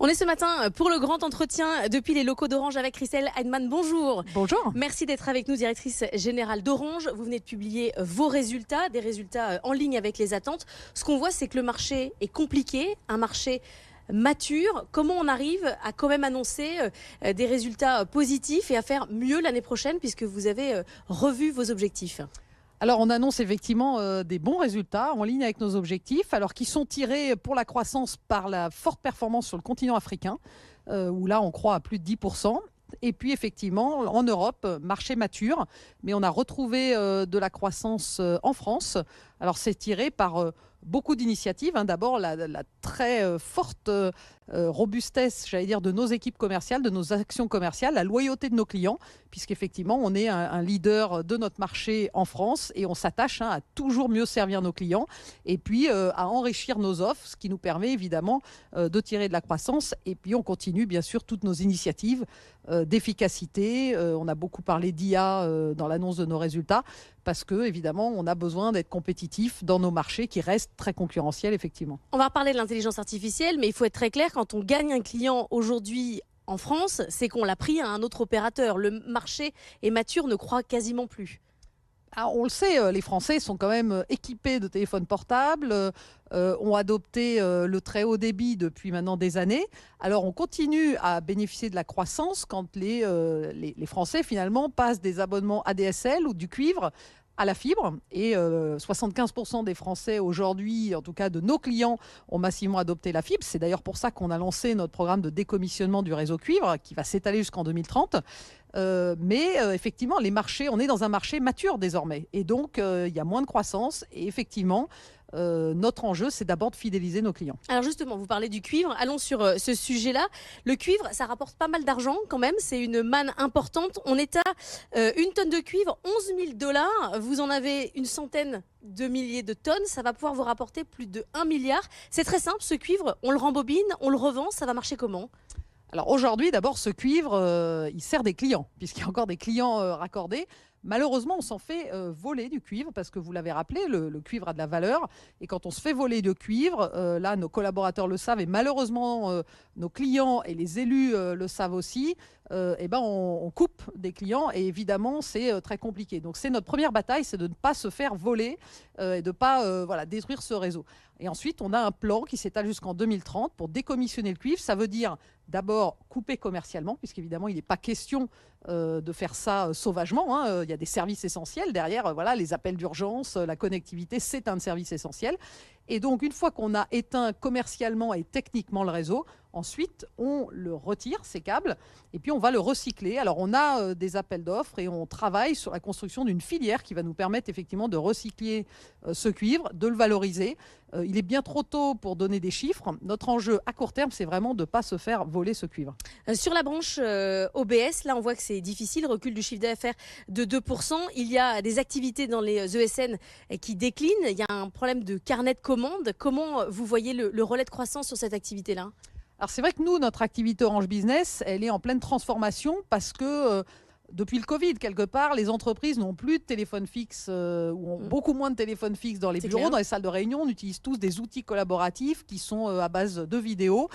On est ce matin pour le grand entretien depuis les locaux d'Orange avec Christelle Heidemann. Bonjour. Bonjour. Merci d'être avec nous, directrice générale d'Orange. Vous venez de publier vos résultats, des résultats en ligne avec les attentes. Ce qu'on voit, c'est que le marché est compliqué, un marché mature. Comment on arrive à quand même annoncer des résultats positifs et à faire mieux l'année prochaine puisque vous avez revu vos objectifs? Alors, on annonce effectivement des bons résultats en ligne avec nos objectifs, alors qui sont tirés pour la croissance par la forte performance sur le continent africain, où là, on croit à plus de 10%. Et puis, effectivement, en Europe, marché mature, mais on a retrouvé de la croissance en France. Alors, c'est tiré par beaucoup d'initiatives. D'abord, la très forte robustesse, j'allais dire, de nos équipes commerciales, de nos actions commerciales, la loyauté de nos clients, puisqu'effectivement, on est un leader de notre marché en France et on s'attache à toujours mieux servir nos clients et puis à enrichir nos offres, ce qui nous permet évidemment de tirer de la croissance. Et puis, on continue, bien sûr, toutes nos initiatives d'efficacité. On a beaucoup parlé d'IA dans l'annonce de nos résultats parce que, évidemment, on a besoin d'être compétitif dans nos marchés qui restent très concurrentiels, effectivement. On va reparler de l'intelligence artificielle, mais il faut être très clair, quand on gagne un client aujourd'hui en France, c'est qu'on l'a pris à un autre opérateur. Le marché est mature, ne croit quasiment plus. Alors, on le sait, les Français sont quand même équipés de téléphones portables, ont adopté le très haut débit depuis maintenant des années. Alors, on continue à bénéficier de la croissance quand les Français, finalement, passent des abonnements ADSL ou du cuivre à la fibre. Et 75% des Français aujourd'hui, en tout cas de nos clients, ont massivement adopté la fibre. C'est d'ailleurs pour ça qu'on a lancé notre programme de décommissionnement du réseau cuivre qui va s'étaler jusqu'en 2030. Mais effectivement, les marchés, on est dans un marché mature désormais. Et donc, il y a moins de croissance. Et effectivement, notre enjeu, c'est d'abord de fidéliser nos clients. Alors justement, vous parlez du cuivre. Allons sur ce sujet-là. Le cuivre, ça rapporte pas mal d'argent quand même. C'est une manne importante. On est à une tonne de cuivre, 11 000 $. Vous en avez une centaine de milliers de tonnes. Ça va pouvoir vous rapporter plus de 1 milliard. C'est très simple, ce cuivre. On le rembobine, on le revend. Ça va marcher comment ? Alors aujourd'hui, d'abord, ce cuivre, il sert des clients, puisqu'il y a encore des clients raccordés. Malheureusement, on s'en fait voler du cuivre, parce que vous l'avez rappelé, le cuivre a de la valeur. Et quand on se fait voler de cuivre, là, nos collaborateurs le savent, et malheureusement, nos clients et les élus le savent aussi, on coupe des clients, et évidemment, c'est très compliqué. Donc c'est notre première bataille, c'est de ne pas se faire voler et de ne pas détruire ce réseau. Et ensuite, on a un plan qui s'étale jusqu'en 2030 pour décommissionner le cuivre. Ça veut dire d'abord couper commercialement, puisqu'évidemment, il n'est pas question de faire ça sauvagement. Il y a des services essentiels derrière. Les appels d'urgence, la connectivité, c'est un service essentiel. Et donc, une fois qu'on a éteint commercialement et techniquement le réseau, ensuite, on le retire, ces câbles, et puis on va le recycler. Alors, on a des appels d'offres et on travaille sur la construction d'une filière qui va nous permettre effectivement de recycler ce cuivre, de le valoriser. Il est bien trop tôt pour donner des chiffres. Notre enjeu à court terme, c'est vraiment de ne pas se faire voler ce cuivre. Sur la branche OBS, là, on voit que c'est difficile, recul du chiffre d'affaires de 2%. Il y a des activités dans les ESN qui déclinent. Il y a un problème de carnet de commandes. Comment vous voyez le relais de croissance sur cette activité-là ? Alors c'est vrai que nous, notre activité Orange Business, elle est en pleine transformation parce que depuis le Covid, quelque part, les entreprises n'ont plus de téléphone fixe ou ont beaucoup moins de téléphones fixes dans les bureaux, clair. dans les salles de réunion. On utilise tous des outils collaboratifs qui sont à base de vidéos.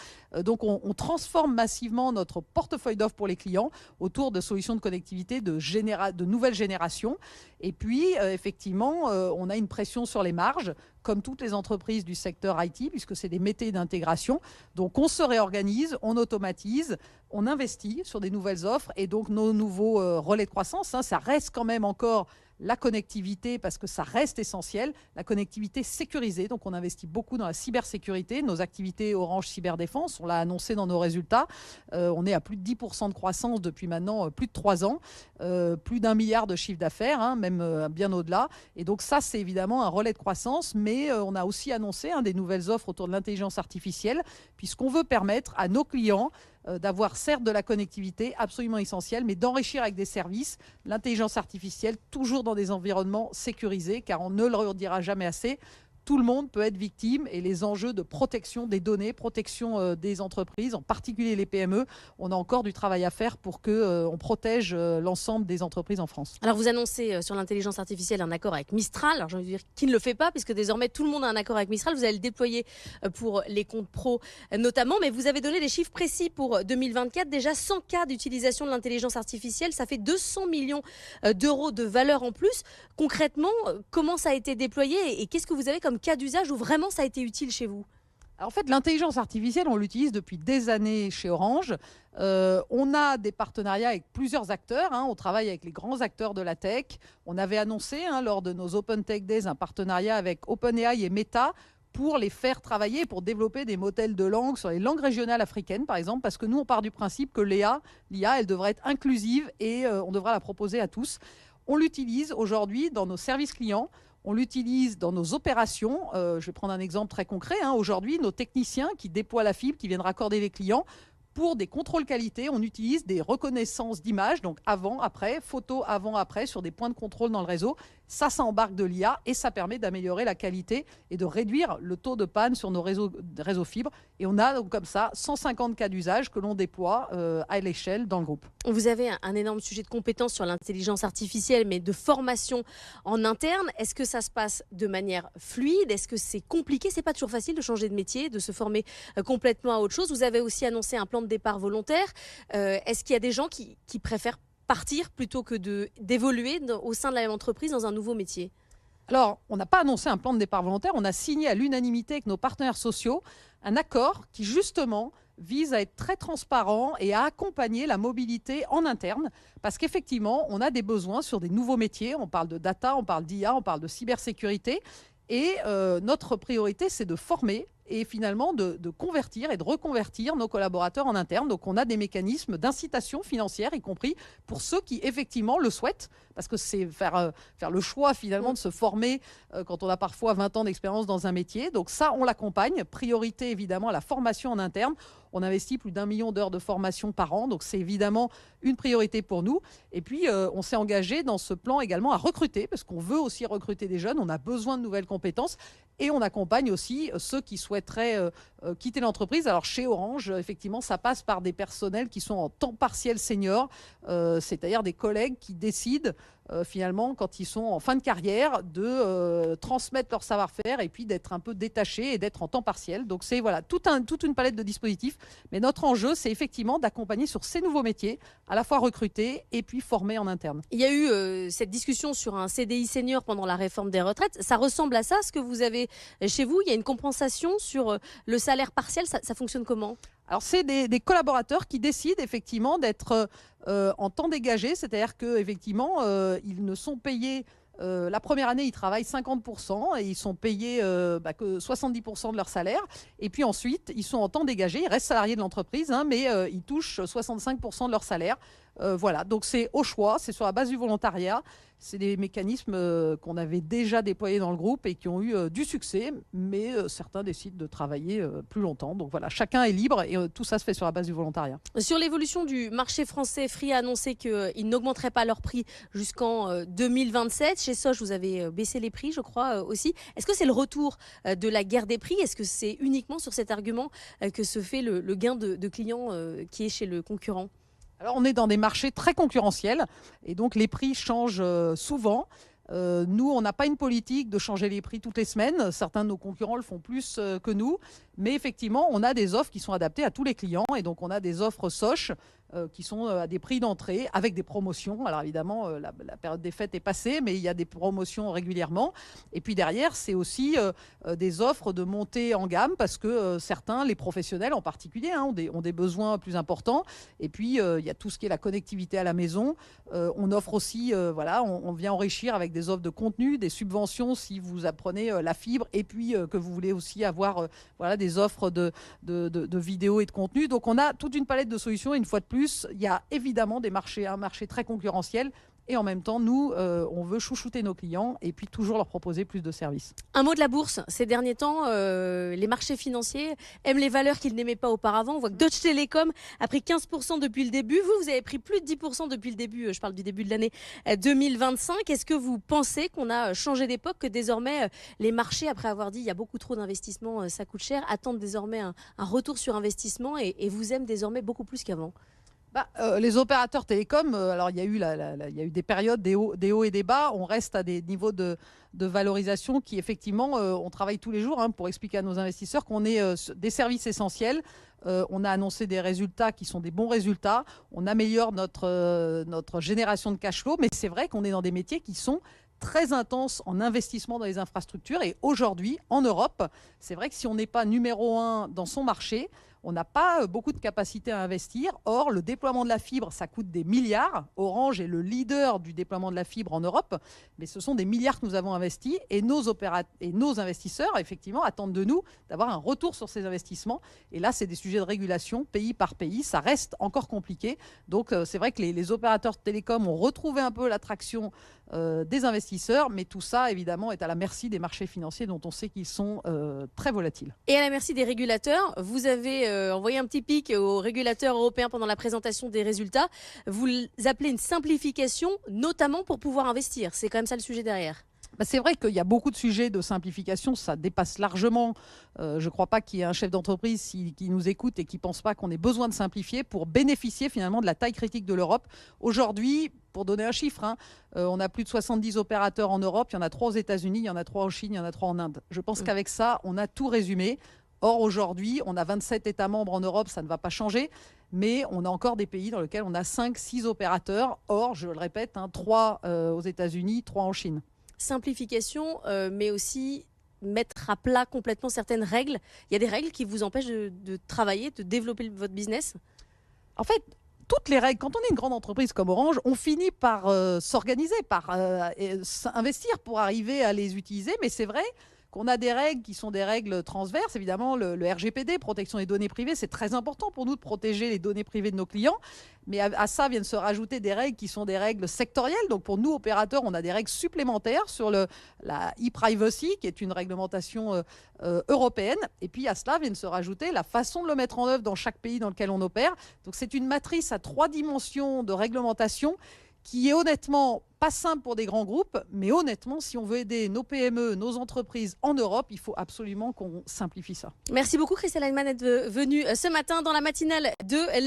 Donc on transforme massivement notre portefeuille d'offres pour les clients autour de solutions de connectivité de nouvelle génération. Et puis, effectivement, on a une pression sur les marges, comme toutes les entreprises du secteur IT, puisque c'est des métiers d'intégration. Donc, on se réorganise, on automatise, on investit sur des nouvelles offres. Et donc, nos nouveaux relais de croissance, ça reste quand même encore la connectivité, parce que ça reste essentiel, la connectivité sécurisée. Donc, on investit beaucoup dans la cybersécurité. Nos activités Orange Cyberdéfense, on l'a annoncé dans nos résultats. On est à plus de 10% de croissance depuis maintenant plus de 3 ans. Plus d'1 milliard de chiffre d'affaires, même bien au-delà. Et donc, ça, c'est évidemment un relais de croissance. Mais on a aussi annoncé des nouvelles offres autour de l'intelligence artificielle, puisqu'on veut permettre à nos clients d'avoir certes de la connectivité absolument essentielle, mais d'enrichir avec des services l'intelligence artificielle, toujours dans des environnements sécurisés, car on ne le redira jamais assez. tout le monde peut être victime et les enjeux de protection des données, protection des entreprises, en particulier les PME, on a encore du travail à faire pour qu'on protège l'ensemble des entreprises en France. Alors vous annoncez sur l'intelligence artificielle un accord avec Mistral. Alors j'ai envie de dire qui ne le fait pas, puisque désormais tout le monde a un accord avec Mistral. Vous allez le déployer pour les comptes pro notamment, mais vous avez donné des chiffres précis pour 2024. Déjà 100 cas d'utilisation de l'intelligence artificielle, ça fait 200 millions d'euros de valeur en plus. Concrètement, comment ça a été déployé et qu'est-ce que vous avez comme cas d'usage où vraiment ça a été utile chez vous? Alors, en fait, l'intelligence artificielle, on l'utilise depuis des années chez Orange. On a des partenariats avec plusieurs acteurs. On travaille avec les grands acteurs de la tech. On avait annoncé lors de nos Open Tech Days un partenariat avec OpenAI et Meta pour les faire travailler, pour développer des modèles de langue sur les langues régionales africaines, par exemple, parce que nous, on part du principe que l'IA, elle devrait être inclusive et on devra la proposer à tous. On l'utilise aujourd'hui dans nos services clients. On l'utilise dans nos opérations. Je vais prendre un exemple très concret. Aujourd'hui, nos techniciens qui déploient la fibre, qui viennent raccorder les clients, pour des contrôles qualité, on utilise des reconnaissances d'images, donc avant, après, photo avant, après, sur des points de contrôle dans le réseau. Ça embarque de l'IA et ça permet d'améliorer la qualité et de réduire le taux de panne sur nos réseaux fibres. Et on a donc comme ça 150 cas d'usage que l'on déploie à l'échelle dans le groupe. Vous avez un énorme sujet de compétence sur l'intelligence artificielle, mais de formation en interne. Est-ce que ça se passe de manière fluide? Est-ce que c'est compliqué? C'est pas toujours facile de changer de métier, de se former complètement à autre chose. Vous avez aussi annoncé un plan de départ volontaire. Est-ce qu'il y a des gens qui préfèrent partir plutôt que d'évoluer au sein de la même entreprise dans un nouveau métier? Alors, on n'a pas annoncé un plan de départ volontaire, on a signé à l'unanimité avec nos partenaires sociaux un accord qui justement vise à être très transparent et à accompagner la mobilité en interne, parce qu'effectivement, on a des besoins sur des nouveaux métiers, on parle de data, on parle d'IA, on parle de cybersécurité, et notre priorité, c'est de former et finalement de convertir et de reconvertir nos collaborateurs en interne. Donc on a des mécanismes d'incitation financière, y compris pour ceux qui effectivement le souhaitent, parce que c'est faire le choix finalement de se former quand on a parfois 20 ans d'expérience dans un métier. Donc ça, on l'accompagne. Priorité évidemment à la formation en interne. On investit plus d'1 million d'heures de formation par an, donc c'est évidemment une priorité pour nous. Et puis, on s'est engagé dans ce plan également à recruter, parce qu'on veut aussi recruter des jeunes, on a besoin de nouvelles compétences, et on accompagne aussi ceux qui souhaiteraient quitter l'entreprise. Alors, chez Orange, effectivement, ça passe par des personnels qui sont en temps partiel senior, c'est-à-dire des collègues qui décident finalement, quand ils sont en fin de carrière, de transmettre leur savoir-faire et puis d'être un peu détachés et d'être en temps partiel. Donc c'est voilà, toute une palette de dispositifs. Mais notre enjeu, c'est effectivement d'accompagner sur ces nouveaux métiers, à la fois recruter et puis former en interne. Il y a eu cette discussion sur un CDI senior pendant la réforme des retraites. Ça ressemble à ça, ce que vous avez chez vous? Il y a une compensation sur le salaire partiel. Ça fonctionne comment? Alors, c'est des collaborateurs qui décident effectivement d'être en temps dégagé, c'est-à-dire qu'effectivement, ils ne sont payés. La première année, ils travaillent 50% et ils sont payés que 70% de leur salaire. Et puis ensuite, ils sont en temps dégagé, ils restent salariés de l'entreprise, mais ils touchent 65% de leur salaire. Voilà, donc c'est au choix, c'est sur la base du volontariat. C'est des mécanismes qu'on avait déjà déployés dans le groupe et qui ont eu du succès, mais certains décident de travailler plus longtemps. Donc voilà, chacun est libre et tout ça se fait sur la base du volontariat. Sur l'évolution du marché français, Free a annoncé qu'ils n'augmenteraient pas leur prix jusqu'en 2027. Chez Sosh, vous avez baissé les prix, je crois, aussi. Est-ce que c'est le retour de la guerre des prix? Est-ce que c'est uniquement sur cet argument que se fait le gain de clients qui est chez le concurrent? Alors, on est dans des marchés très concurrentiels et donc les prix changent souvent. Nous, on n'a pas une politique de changer les prix toutes les semaines. Certains de nos concurrents le font plus que nous. Mais effectivement, on a des offres qui sont adaptées à tous les clients. Et donc, on a des offres Sosh qui sont à des prix d'entrée avec des promotions. Alors évidemment, la période des fêtes est passée, mais il y a des promotions régulièrement. Et puis derrière, c'est aussi des offres de montée en gamme parce que certains, les professionnels en particulier, ont des besoins plus importants. Et puis, il y a tout ce qui est la connectivité à la maison. On offre aussi, on vient enrichir avec des offres de contenu, des subventions si vous apprenez la fibre et puis que vous voulez aussi avoir des offres de vidéos et de contenu. Donc, on a toute une palette de solutions. Et une fois de plus, il y a évidemment un marché très concurrentiel Et en même temps, nous, on veut chouchouter nos clients et puis toujours leur proposer plus de services. Un mot de la bourse. Ces derniers temps, les marchés financiers aiment les valeurs qu'ils n'aimaient pas auparavant. On voit que Deutsche Telekom a pris 15% depuis le début. Vous avez pris plus de 10% depuis le début. Je parle du début de l'année 2025. Est-ce que vous pensez qu'on a changé d'époque, que désormais les marchés, après avoir dit il y a beaucoup trop d'investissements, ça coûte cher, attendent désormais un retour sur investissement et vous aiment désormais beaucoup plus qu'avant? Les opérateurs télécoms, alors il y a eu des périodes, des hauts et des bas. On reste à des niveaux de valorisation qui, effectivement, on travaille tous les jours pour expliquer à nos investisseurs qu'on est des services essentiels. On a annoncé des résultats qui sont des bons résultats. On améliore notre génération de cash flow. Mais c'est vrai qu'on est dans des métiers qui sont très intenses en investissement dans les infrastructures. Et aujourd'hui, en Europe, c'est vrai que si on n'est pas numéro 1 dans son marché, on n'a pas beaucoup de capacité à investir. Or, le déploiement de la fibre, ça coûte des milliards. Orange est le leader du déploiement de la fibre en Europe, mais ce sont des milliards que nous avons investis et nos investisseurs, effectivement, attendent de nous d'avoir un retour sur ces investissements. Et là, c'est des sujets de régulation, pays par pays. Ça reste encore compliqué. Donc, c'est vrai que les opérateurs télécoms ont retrouvé un peu l'attraction des investisseurs, mais tout ça, évidemment, est à la merci des marchés financiers dont on sait qu'ils sont très volatiles. Et à la merci des régulateurs, vous avez envoyé un petit pic aux régulateurs européens pendant la présentation des résultats. Vous appelez une simplification, notamment pour pouvoir investir. C'est quand même ça le sujet derrière. C'est vrai qu'il y a beaucoup de sujets de simplification, ça dépasse largement. Je ne crois pas qu'il y ait un chef d'entreprise qui nous écoute et qui ne pense pas qu'on ait besoin de simplifier pour bénéficier finalement de la taille critique de l'Europe. Aujourd'hui, pour donner un chiffre, on a plus de 70 opérateurs en Europe, il y en a 3 aux États-Unis, il y en a 3 en Chine, il y en a 3 en Inde. Je pense qu'avec ça, on a tout résumé. Or, aujourd'hui, on a 27 États membres en Europe, ça ne va pas changer, mais on a encore des pays dans lesquels on a 5-6 opérateurs. Or, je le répète, 3 aux États-Unis, 3 en Chine. Simplification, mais aussi mettre à plat complètement certaines règles. Il y a des règles qui vous empêchent de travailler, de développer votre business? En fait, toutes les règles, quand on est une grande entreprise comme Orange, on finit par s'organiser, par investir pour arriver à les utiliser. Mais c'est vrai qu'on a des règles qui sont des règles transverses. Évidemment, le RGPD, protection des données privées, c'est très important pour nous de protéger les données privées de nos clients. Mais à ça viennent se rajouter des règles qui sont des règles sectorielles. Donc pour nous, opérateurs, on a des règles supplémentaires sur la e-privacy, qui est une réglementation européenne. Et puis à cela viennent se rajouter la façon de le mettre en œuvre dans chaque pays dans lequel on opère. Donc c'est une matrice à 3 dimensions de réglementation qui est honnêtement pas simple pour des grands groupes, mais honnêtement, si on veut aider nos PME, nos entreprises en Europe, il faut absolument qu'on simplifie ça. Merci beaucoup Christelle Heinemann d'être venue ce matin dans la matinale de